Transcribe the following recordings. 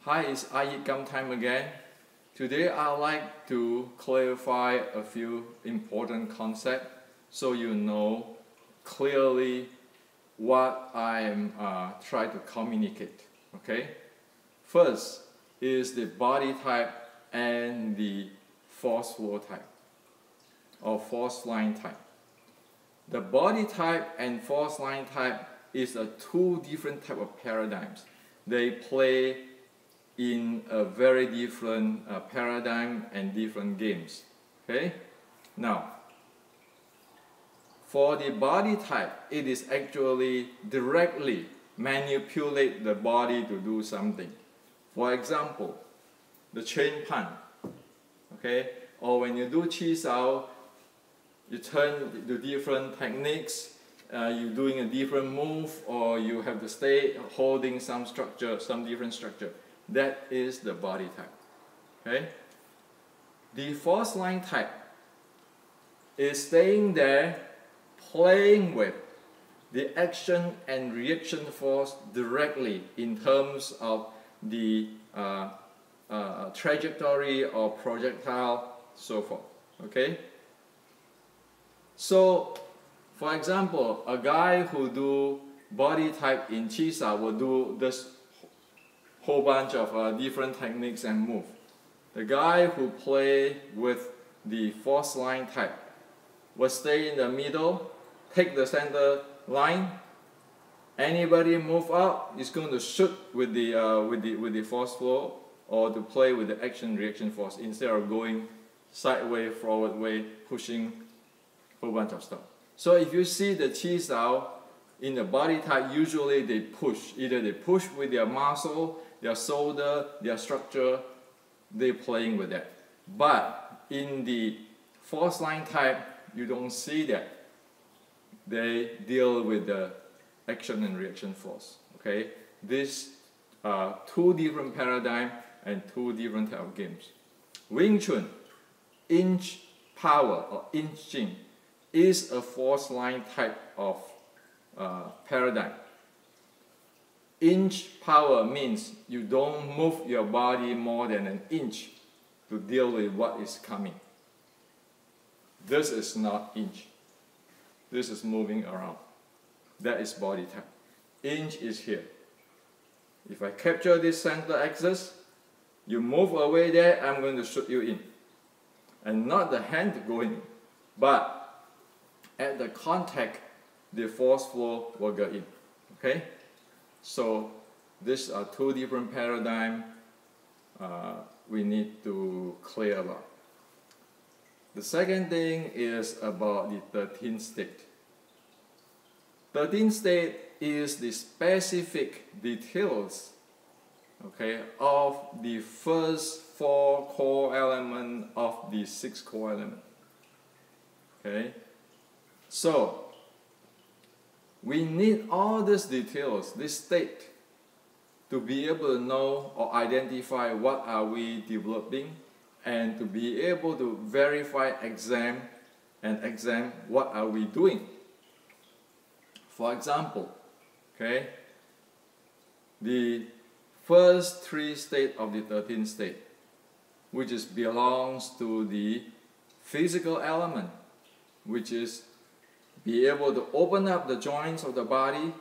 Hi, it's iYikKam time again. Today I'd like to clarify a few important concepts so you know clearly what I am trying to communicate. Okay? First is the body type and the force flow type or force line type. The body type and force line type is a two different type of paradigms. They play in a very different paradigm and different games. Okay? Now, for the body type, it is actually directly manipulate the body to do something. For example, the chain punch. Okay? Or when you do chi sao, you turn to different techniques, you're doing a different move, or you have to stay holding some structure, some different structure. That is the body type. Okay? The force line type is staying there, playing with the action and reaction force directly in terms of the trajectory or projectile, so forth. Okay? So, for example, a guy who do body type in chi sao will do this whole bunch of different techniques and move. The guy who play with the force line type will stay in the middle, take the center line. Anybody move up is going to shoot with the force flow or to play with the action reaction force instead of going sideways, forward way, pushing a whole bunch of stuff. So if you see the chi sao in the body type, usually they push. Either they push with their muscle, their shoulder, their structure, they're playing with that. But in the force line type, you don't see that. They deal with the action and reaction force. Okay? These are two different paradigms and two different type of games. Wing Chun, inch power or inching, is a force line type of paradigm. Inch power means you don't move your body more than an inch to deal with what is coming. This is not inch. This is moving around. That is body type. Inch is here. If I capture this center axis, you move away there, I'm going to shoot you in. And not the hand going, but at the contact, the force flow will go in. Okay? So these are two different paradigms we need to clear about. The second thing is about the 13th state. 13th state is the specific details, okay, of the first 4 core elements of the 6 core elements. Okay? So we need all these details, this state, to be able to know or identify what are we developing and to be able to verify, examine what are we doing. For example, okay, the first 3 states of the 13th state, which belongs to the physical element, which is be able to open up the joints of the body,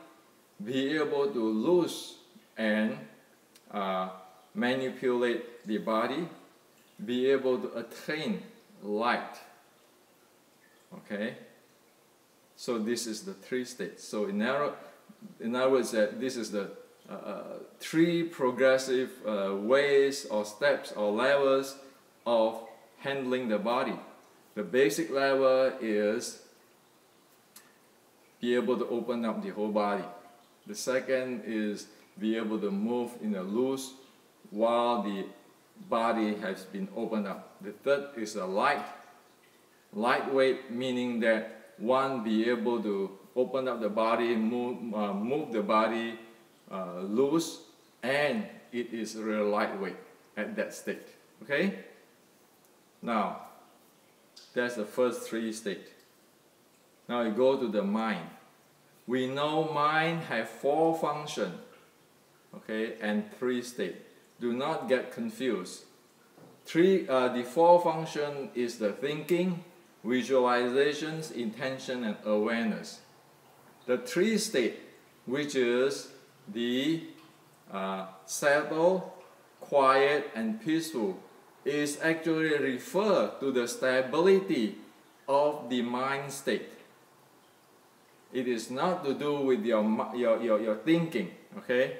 be able to loose and manipulate the body, be able to attain light. Okay? So this is the 3 states. So in other words, this is the 3 progressive ways or steps or levels of handling the body. The basic level is be able to open up the whole body. The second is be able to move in a loose while the body has been opened up. The third is a lightweight, meaning that one be able to open up the body, move the body loose, and it is real lightweight at that state. Okay? Now, that's the first 3 states. Now you go to the mind. We know mind has 4 functions, okay, and 3 states. Do not get confused. The four function is the thinking, visualizations, intention, and awareness. The three state, which is the settled, quiet, and peaceful, is actually refer to the stability of the mind state. It is not to do with your thinking, okay?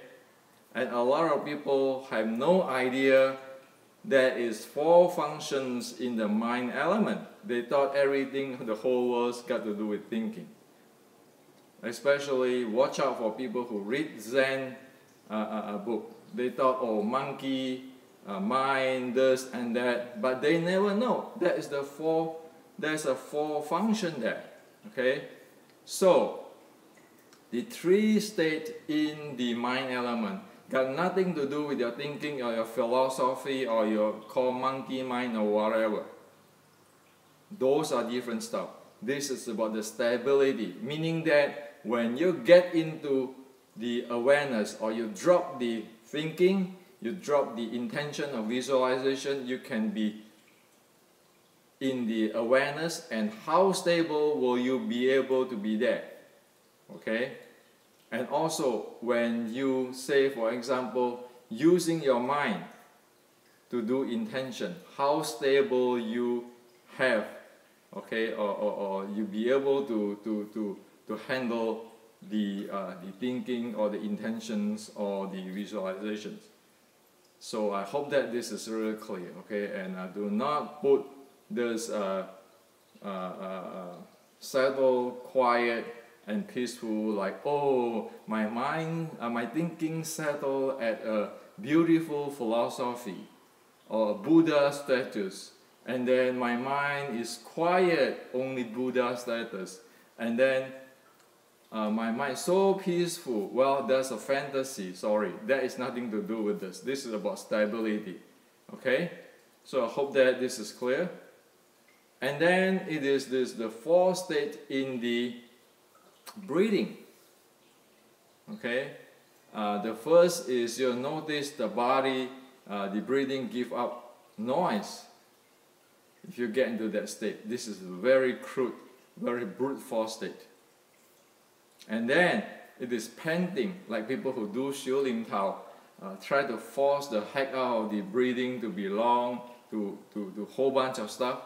And a lot of people have no idea there is four functions in the mind element. They thought everything, the whole world's got to do with thinking. Especially watch out for people who read Zen book. They thought, oh, monkey, mind, this and that, but they never know there's a four function there, okay? So the three state in the mind element got nothing to do with your thinking or your philosophy or your called monkey mind or whatever. Those are different stuff. This is about the stability, meaning that when you get into the awareness or you drop the thinking, you drop the intention of visualization, you can be in the awareness, and how stable will you be able to be there, okay? And also when you say, for example, using your mind to do intention, how stable you have, okay, or you be able to handle the thinking or the intentions or the visualizations. So I hope that this is really clear, okay? And do not put this settled, quiet, and peaceful, like, oh, my mind, my thinking settled at a beautiful philosophy or a Buddha status, and then my mind is quiet, only Buddha status, and then my mind so peaceful. Well, that's a fantasy. Sorry, that is nothing to do with this. This is about stability, okay? So I hope that this is clear. And then it is the fourth state in the breathing. Okay, the first is you notice the body, the breathing give up noise. If you get into that state, this is a very crude, very brute force state. And then it is panting, like people who do Xiu Ling Tao, try to force the heck out of the breathing to be long, to whole bunch of stuff.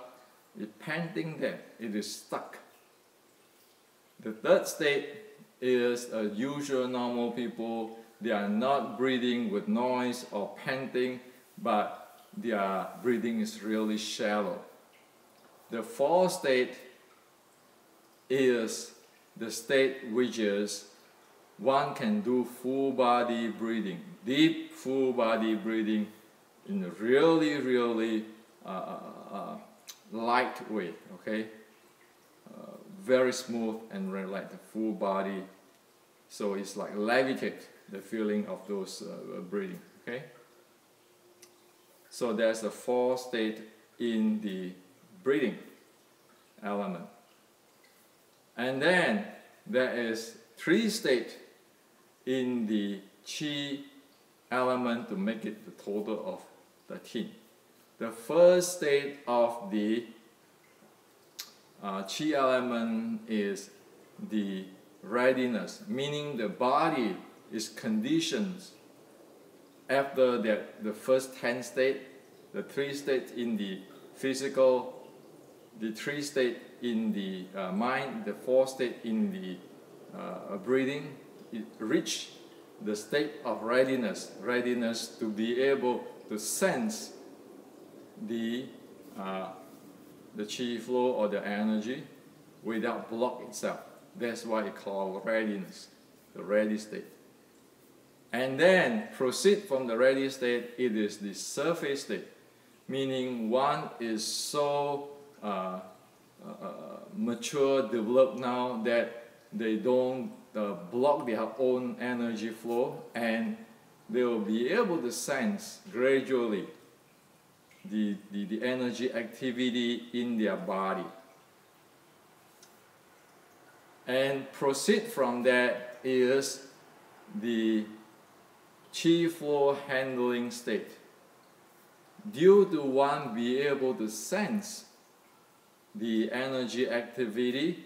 It's panting there, it is stuck. The third state is usual normal people. They are not breathing with noise or panting, but their breathing is really shallow. The fourth state is the state which is one can do full body breathing, deep full body breathing in a really light way, okay? Very smooth and like the full body, so it's like levitate, the feeling of those breathing, okay? So there's a four state in the breathing element. And then there is three state in the Qi element to make it the total of 13. The first state of the Qi element is the readiness, meaning the body is conditioned after the first 10 state, the 3 states in the physical, the 3 state in the mind, the 4 state in the breathing. It reach the state of readiness to be able to sense the Qi flow or the energy without block itself. That's why it's called readiness, the ready state. And then proceed from the ready state, it is the surface state, meaning one is so mature, developed now that they don't block their own energy flow, and they will be able to sense gradually the energy activity in their body. And proceed from that is the chi flow handling state. Due to one be able to sense the energy activity,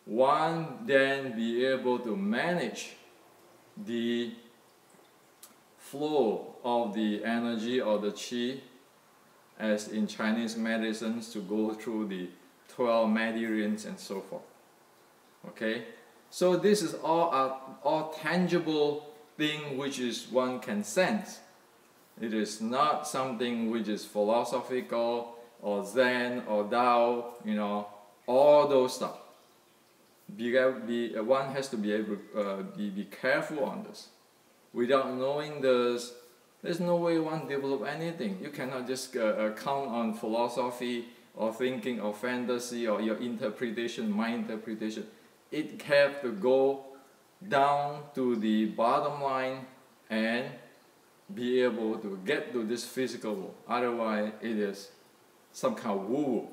one then be able to manage the flow of the energy or the chi, as in Chinese medicines, to go through the 12 meridians and so forth. Okay, so this is all tangible thing which is one can sense. It is not something which is philosophical or Zen or Tao, you know, all those stuff. One has to be able be careful on this. Without knowing this, there's no way one develop anything. You cannot just count on philosophy or thinking or fantasy or your interpretation, my interpretation. It have to go down to the bottom line and be able to get to this physical world. Otherwise, it is some kind of woo-woo.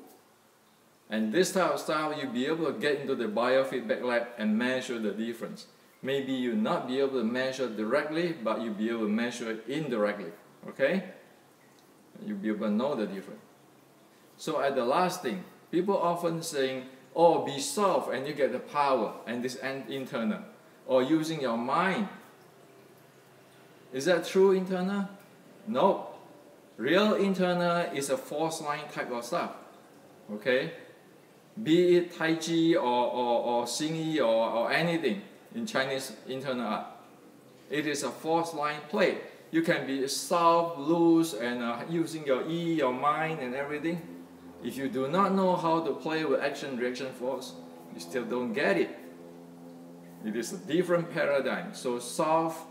And this type of stuff, you'll be able to get into the biofeedback lab and measure the difference. Maybe you'll not be able to measure directly, but you'll be able to measure it indirectly. Okay? You'll be able to know the difference. So at the last thing, people often saying, oh, be soft and you get the power, and this internal. Or using your mind. Is that true internal? No. Real internal is a force line type of stuff. Okay? Be it Tai Chi or Xingyi or anything in Chinese internal art. It is a force line play. You can be soft, loose, and using your Yi, your mind and everything. If you do not know how to play with action-reaction force, you still don't get it. It is a different paradigm. So soft,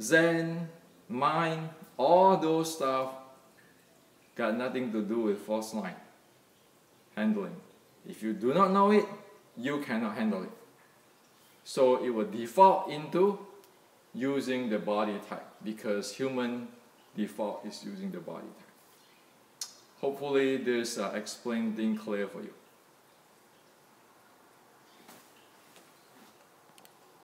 Zen, mind, all those stuff got nothing to do with force line handling. If you do not know it, you cannot handle it. So it will default into using the body type, because human default is using the body type. Hopefully this explained thing clear for you.